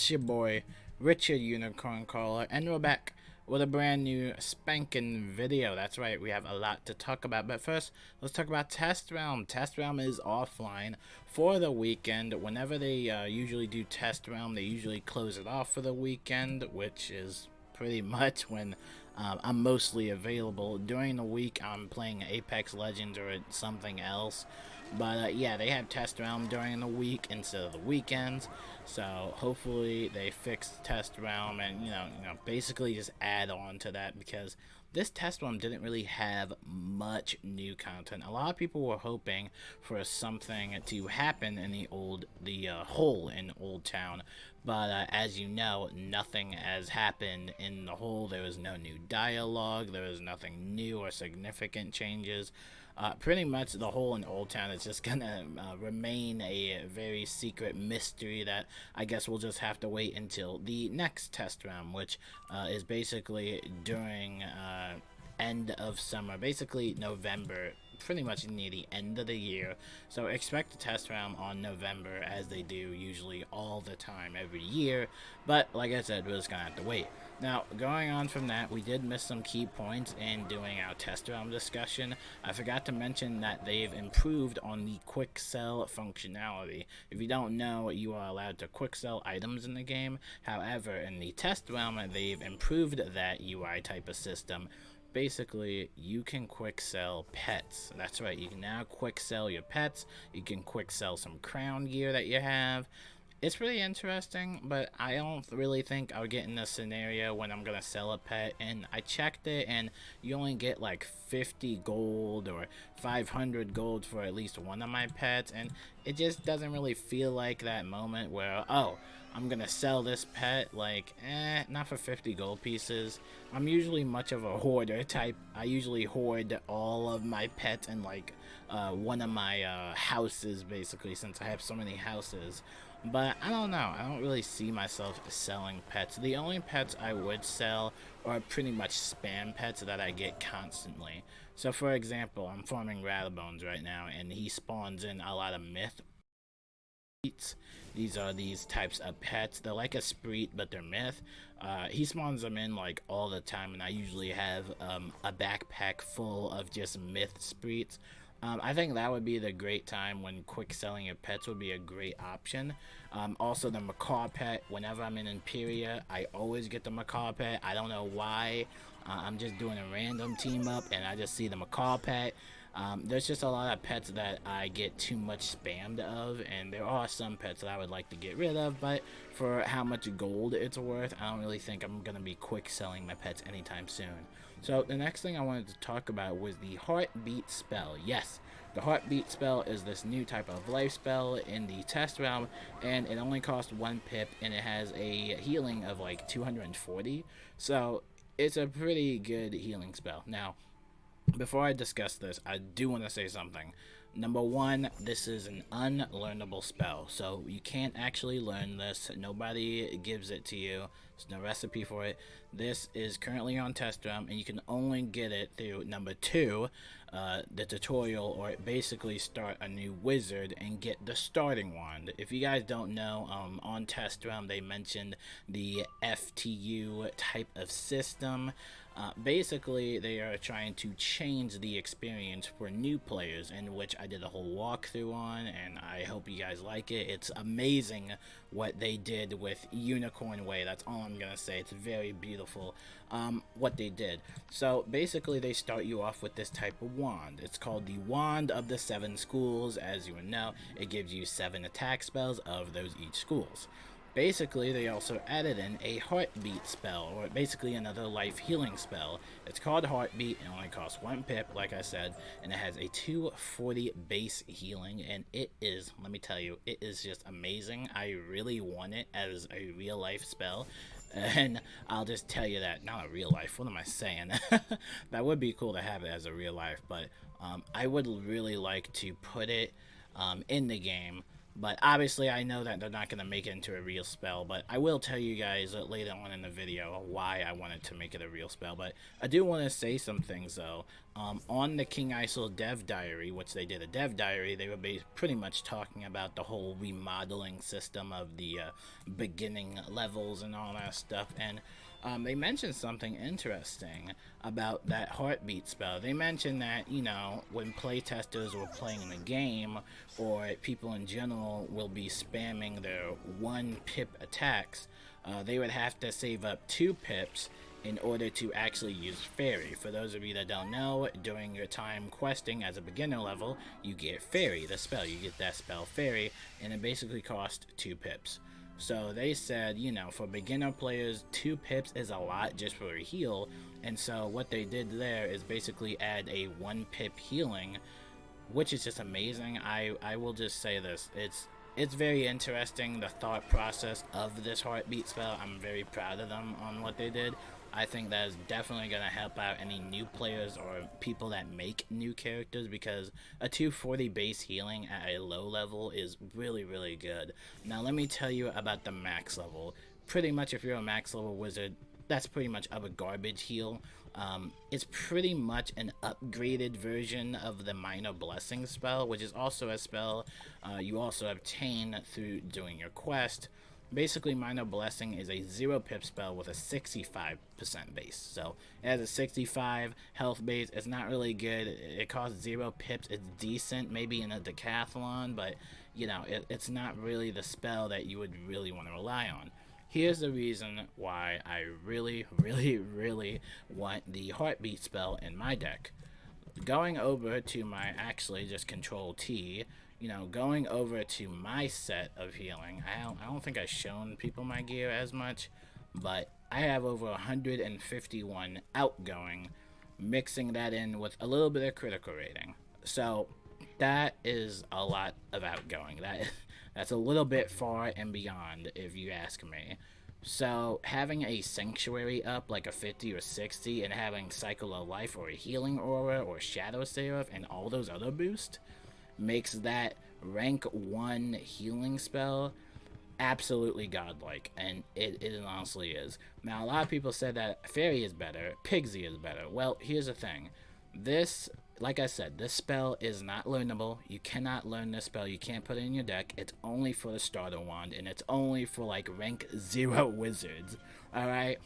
It's your boy, Richard Unicorn Caller, and we're back with a brand new spanking video. That's right, we have a lot to talk about. But first, let's talk about Test Realm. Test Realm is offline for the weekend. Whenever they usually do Test Realm, they usually close it off for the weekend, which is pretty much when I'm mostly available. During the week, I'm playing Apex Legends or something else. But yeah, they have Test Realm during the week instead of the weekends. So hopefully they fix Test Realm and basically just add on to that, because this Test Realm didn't really have much new content. A lot of people were hoping for something to happen in the hole in Old Town, but as you know, nothing has happened in the hole. There was no new dialogue. There was nothing new or significant changes. Pretty much the hole in Old Town is just gonna remain a very secret mystery that I guess we'll just have to wait until the next Test Round, which is basically during end of summer, basically November, pretty much near the end of the year. So expect the Test Round on November, as they do usually all the time every year. But like I said, we're just gonna have to wait. Now, going on from that, we did miss some key points in doing our Test Realm discussion. I forgot to mention that they've improved on the quick sell functionality. If you don't know, you are allowed to quick sell items in the game. However, in the Test Realm, they've improved that UI type of system. Basically, you can quick sell pets. That's right, you can now quick sell your pets. You can quick sell some crown gear that you have. It's really interesting, but I don't really think I'll get in a scenario when I'm gonna sell a pet. And I checked it, and you only get like 50 gold or 500 gold for at least one of my pets, and it just doesn't really feel like that moment where, oh, I'm gonna sell this pet, like, not for 50 gold pieces. I'm usually much of a hoarder type. I usually hoard all of my pets in like one of my houses, basically, since I have so many houses. But I don't know, I don't really see myself selling pets. The only pets I would sell are pretty much spam pets that I get constantly. So for example, I'm farming Rattlebones right now, and he spawns in a lot of myth. These are these types of pets. They're like a Spreet, but they're myth. He spawns them in like all the time, and I usually have a backpack full of just myth Spreets. I think that would be the great time when quick selling your pets would be a great option. Also, the macaw pet. Whenever I'm in Imperia, I always get the macaw pet. I don't know why. I'm just doing a random team up, and I just see the macaw pet. There's just a lot of pets that I get too much spammed of, and there are some pets that I would like to get rid of, but for how much gold it's worth, I don't really think I'm going to be quick selling my pets anytime soon. So the next thing I wanted to talk about was the Heartbeat spell. Yes, the Heartbeat spell is this new type of life spell in the Test Realm, and it only costs 1 pip, and it has a healing of like 240, so it's a pretty good healing spell. Now, before I discuss this, I do want to say something. Number one, this is an unlearnable spell, so you can't actually learn this. Nobody gives it to you. There's no recipe for it. This is currently on Test Realm, and you can only get it through number 2, the tutorial, or basically start a new wizard and get the starting wand. If you guys don't know, on Test Realm they mentioned the FTU type of system. Basically, they are trying to change the experience for new players, in which I did a whole walkthrough on, and I hope you guys like it. It's amazing what they did with Unicorn Way. That's all I'm gonna say. It's very beautiful what they did. So basically, they start you off with this type of wand. It's called the Wand of the 7 Schools. As you would know, it gives you 7 attack spells of those each schools. Basically, they also added in a Heartbeat spell, or basically another life healing spell. It's called Heartbeat, and only costs 1 pip, like I said, and it has a 240 base healing, and it is, let me tell you, it is just amazing. I really want it as a real life spell, and I'll just tell you that, not a real life, what am I saying? That would be cool to have it as a real life, but I would really like to put it in the game. But obviously, I know that they're not going to make it into a real spell, but I will tell you guys later on in the video why I wanted to make it a real spell. But I do want to say some things, though. On the King Isol dev diary, which they did a dev diary, they were pretty much talking about the whole remodeling system of the beginning levels and all that stuff. And they mentioned something interesting about that heartbeat spell. They mentioned that, you know, when playtesters were playing the game, or people in general will be spamming their 1 pip attacks, they would have to save up 2 pips in order to actually use Fairy. For those of you that don't know, during your time questing as a beginner level, you get Fairy, the spell. You get that spell Fairy, and it basically costs 2 pips. So they said, you know, for beginner players, 2 pips is a lot just for a heal. And so what they did there is basically add a 1 pip healing, which is just amazing. I will just say this. It's very interesting, the thought process of this heartbeat spell. I'm very proud of them on what they did. I think that is definitely going to help out any new players or people that make new characters, because a 240 base healing at a low level is really, really good. Now let me tell you about the max level. Pretty much if you're a max level wizard, that's pretty much of a garbage heal. It's pretty much an upgraded version of the Minor Blessing spell, which is also a spell you also obtain through doing your quest. Basically, Minor Blessing is a 0 pip spell with a 65% base. So it has a 65 health base. It's not really good. It costs 0 pips. It's decent, maybe in a decathlon, but you know, it's not really the spell that you would really want to rely on. Here's the reason why I really, really, really want the Heartbeat spell in my deck. Going over to my, actually just Control T, you know, going over to my set of healing, I don't think I've shown people my gear as much, but I have over 151 outgoing, mixing that in with a little bit of critical rating. So that is a lot of outgoing. That's a little bit far and beyond, if you ask me. So having a Sanctuary up like a 50 or 60, and having Cycle of Life or a Healing Aura or Shadow Seraph and all those other boosts makes that rank 1 healing spell absolutely godlike, and it honestly is. Now, a lot of people said that Fairy is better, Pigsy is better. Well, here's the thing. This, like I said, this spell is not learnable. You cannot learn this spell. You can't put it in your deck. It's only for the starter wand, and it's only for like rank 0 wizards. Alright?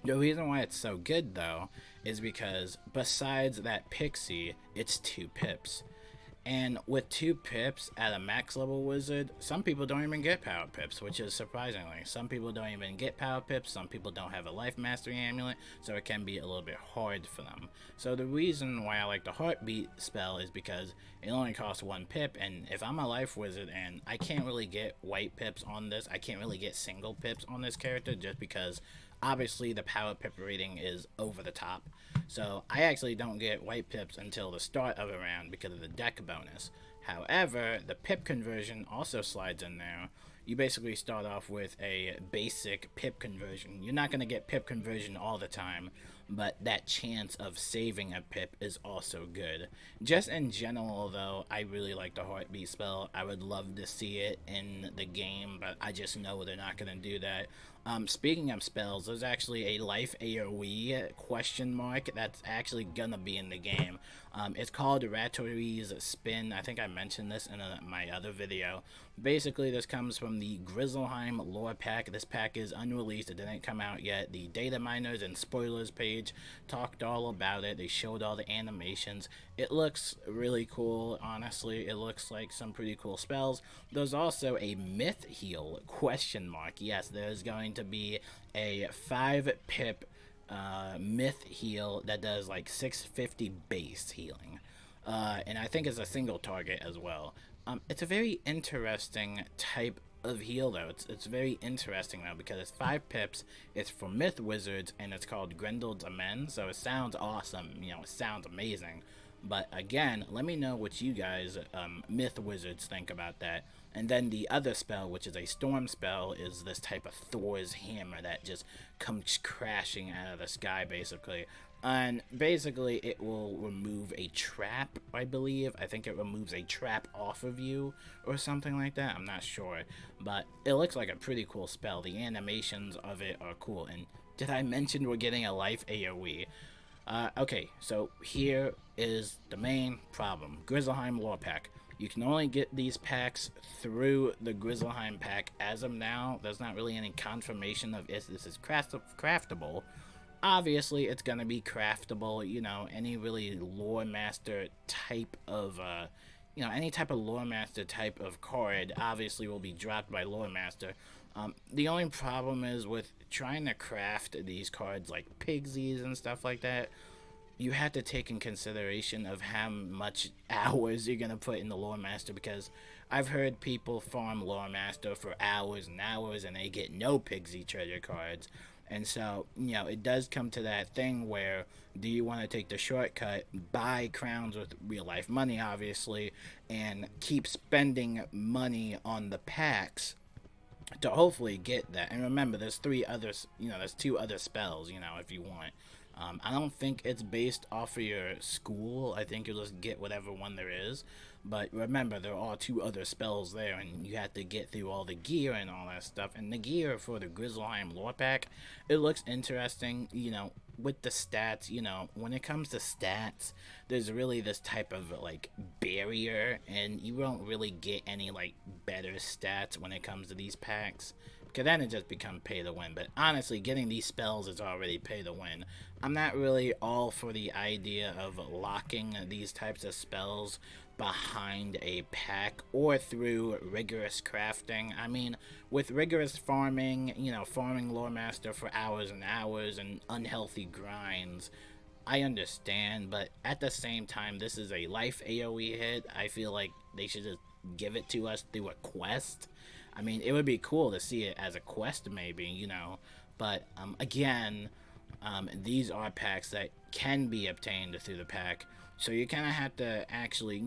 The reason why it's so good, though, is because besides that Pixie, it's 2 pips. And with 2 pips at a max level wizard, some people don't even get power pips, which is surprisingly. Some people don't even get power pips, some people don't have a life mastery amulet, so it can be a little bit hard for them. So the reason why I like the Heartbeat spell is because it only costs 1 pip, and if I'm a life wizard and I can't really get white pips on this, I can't really get single pips on this character just because obviously the power pip rating is over the top. So I actually don't get white pips until the start of a round because of the deck bonus. However, the pip conversion also slides in there. You basically start off with a basic pip conversion. You're not going to get pip conversion all the time, but that chance of saving a pip is also good. Just in general, though, I really like the Heartbeat spell. I would love to see it in the game, but I just know they're not going to do that. Speaking of spells, there's actually a life AoE question mark that's actually gonna be in the game. It's called Ratory's Spin. I think I mentioned this in my other video. Basically, this comes from the Grizzleheim lore pack. This pack is unreleased. It didn't come out yet. The data miners and spoilers page talked all about it. They showed all the animations. It looks really cool, honestly. It looks like some pretty cool spells. There's also a myth heal question mark. Yes, there's going to be a 5 pip myth heal that does like 650 base healing, and I think it's a single target as well. It's a very interesting type of heal, though. It's very interesting, though, because it's 5 pips, it's for myth wizards, and it's called Grendel's Amends, so it sounds awesome, you know, it sounds amazing. But again, let me know what you guys, myth wizards, think about that. And then the other spell, which is a storm spell, is this type of Thor's hammer that just comes crashing out of the sky, basically. And basically it will remove a trap, I believe. I think it removes a trap off of you or something like that. I'm not sure, but it looks like a pretty cool spell. The animations of it are cool. And did I mention we're getting a life AoE? Okay, so here is the main problem. Grizzleheim lore pack. You can only get these packs through the Grizzleheim pack as of now. There's not really any confirmation of if this is craftable. Obviously, it's going to be craftable. You know, any really lore master type of, any type of lore master type of card obviously will be dropped by lore master. The only problem is with trying to craft these cards like pigsies and stuff like that, you have to take in consideration of how much hours you're gonna put in the lore master, because I've heard people farm lore master for hours and hours and they get no pixie treasure cards. And so, it does come to that thing where, do you want to take the shortcut, buy crowns with real life money, obviously, and keep spending money on the packs to hopefully get that? And remember, there's there's two other spells, if you want. I don't think it's based off of your school. I think you'll just get whatever one there is. But remember, there are two other spells there, and you have to get through all the gear and all that stuff. And the gear for the Grizzleheim lore pack, it looks interesting, with the stats. When it comes to stats, there's really this type of, like, barrier, and you won't really get any, like, better stats when it comes to these packs. Because then it just becomes pay to win. But honestly, getting these spells is already pay to win. I'm not really all for the idea of locking these types of spells behind a pack or through rigorous crafting. I mean, with rigorous farming, farming lore master for hours and hours and unhealthy grinds, I understand, but at the same time, this is a life AoE hit. I feel like they should just give it to us through a quest. I mean, it would be cool to see it as a quest, maybe, but again, these are packs that can be obtained through the pack, so you kind of have to actually,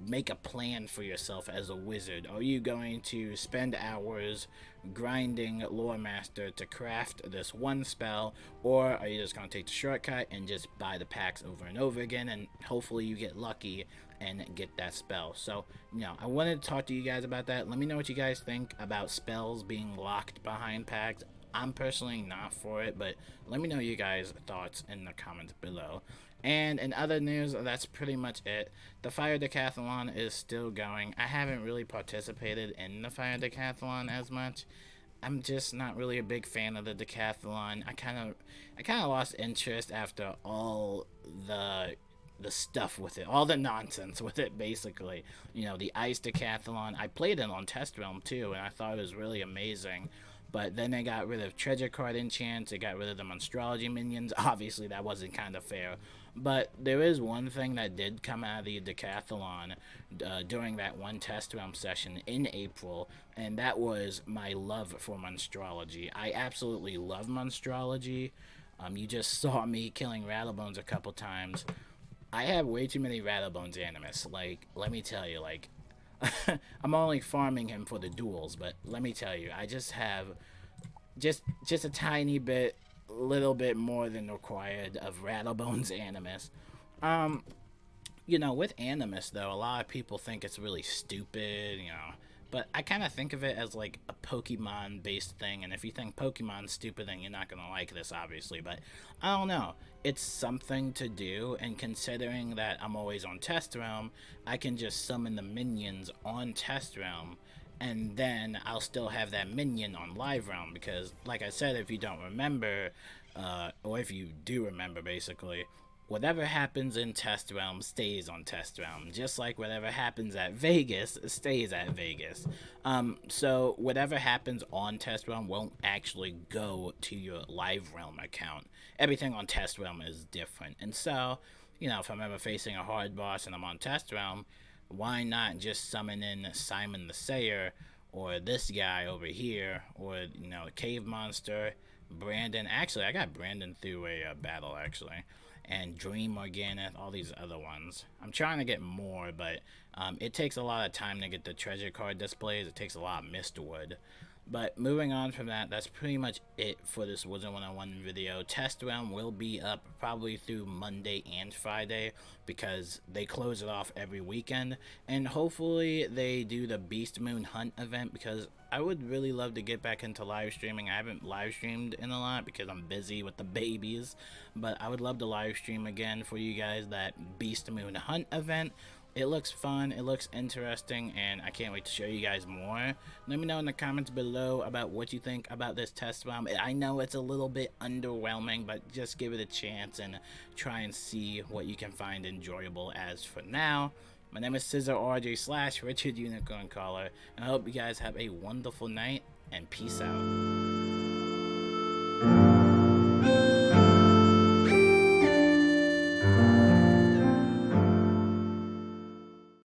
make a plan for yourself as a wizard. Are you going to spend hours grinding lore master to craft this one spell, or are you just going to take the shortcut and just buy the packs over and over again, and hopefully you get lucky and get that spell? So, I wanted to talk to you guys about that. Let me know what you guys think about spells being locked behind packs. I'm personally not for it, but let me know you guys' thoughts in the comments below. And in other news, that's pretty much it. The Fire Decathlon is still going. I haven't really participated in the Fire Decathlon as much. I'm just not really a big fan of the decathlon. I kind of lost interest after all the stuff with it, all the nonsense with it, basically. The ice decathlon, I played it on Test Realm too, and I thought it was really amazing. But then they got rid of treasure card enchants, they got rid of the monstrology minions. Obviously that wasn't kind of fair, but there is one thing that did come out of the decathlon during that one Test Realm session in April, and that was my love for monstrology. I absolutely love monstrology. You just saw me killing Rattlebones a couple times. I have way too many Rattlebones animus. Like, let me tell you, like, I'm only farming him for the duels, but let me tell you, I just have just a tiny bit, little bit more than required of Rattlebones animus. With animus though, a lot of people think it's really stupid, but I kind of think of it as like a Pokemon based thing, and if you think Pokemon's stupid, then you're not gonna like this, obviously. But I don't know, it's something to do, and considering that I'm always on Test Realm, I can just summon the minions on Test Realm, and then I'll still have that minion on Live Realm, because like I said, if you don't remember, or if you do remember, basically, whatever happens in Test Realm stays on Test Realm, just like whatever happens at Vegas stays at Vegas. So whatever happens on Test Realm won't actually go to your Live Realm account. Everything on Test Realm is different. And so, if I'm ever facing a hard boss and I'm on Test Realm, why not just summon in Simon the Sayer, or this guy over here, or, Cave Monster, Brandon. Actually, I got Brandon through a battle, actually. And Dream Organic, all these other ones. I'm trying to get more, but it takes a lot of time to get the treasure card displays. It takes a lot of Mistwood. But moving on from that, that's pretty much it for this Wizard101 video. Test round will be up probably through Monday and Friday because they close it off every weekend. And hopefully they do the Beast Moon Hunt event because I would really love to get back into live streaming. I haven't live streamed in a lot because I'm busy with the babies. But I would love to live stream again for you guys that Beast Moon Hunt event. It looks fun, it looks interesting, and I can't wait to show you guys more. Let me know in the comments below about what you think about this test ROM. I know it's a little bit underwhelming, but just give it a chance and try and see what you can find enjoyable. As for now, my name is ScissorRJ / Richard Unicorn Caller, and I hope you guys have a wonderful night, and peace out.